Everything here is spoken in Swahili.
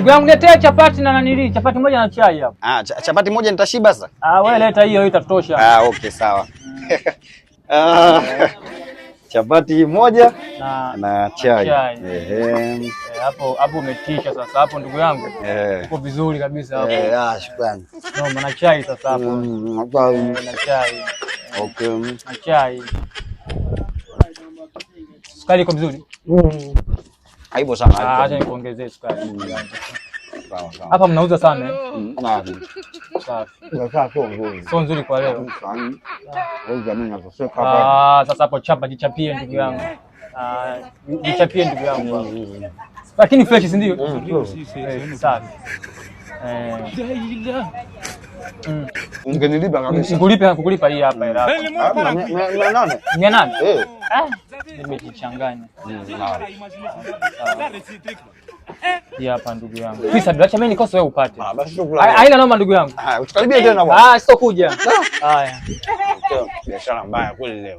Ndugu yangu niletee chapati na nanili, chapati moja na chai hapo. Chapati moja nitashiba sasa. Wewe leta hiyo itatosha. Okay sawa. Chapati moja na chai. Hapo umetisha sasa hapo ndugu yangu. Uko vizuri kabisa hapo. Shukrani. No, na chai sasa hapo. Na chai. Okay. Na chai. Sukari iko vizuri? Haipo sana. Acha nikuongezee sukari. Hapa mnauza sana Sio nzuri kwa leo. Sasa hapo chapa jichapie ndugu yangu. Jichapie ndugu yangu. Lakini fresh si ndio? Safi. Ungenilipa kabisa. Kukulipa hii hapa ila. 800? Nimejichanganya. Hapa ndugu yangu. Pisa bila mimi nikose wewe upate. Haina noma ndugu yangu. Usikaribie tena bwana. Sio kuja. Haya. Biashara mbaya kweli leo.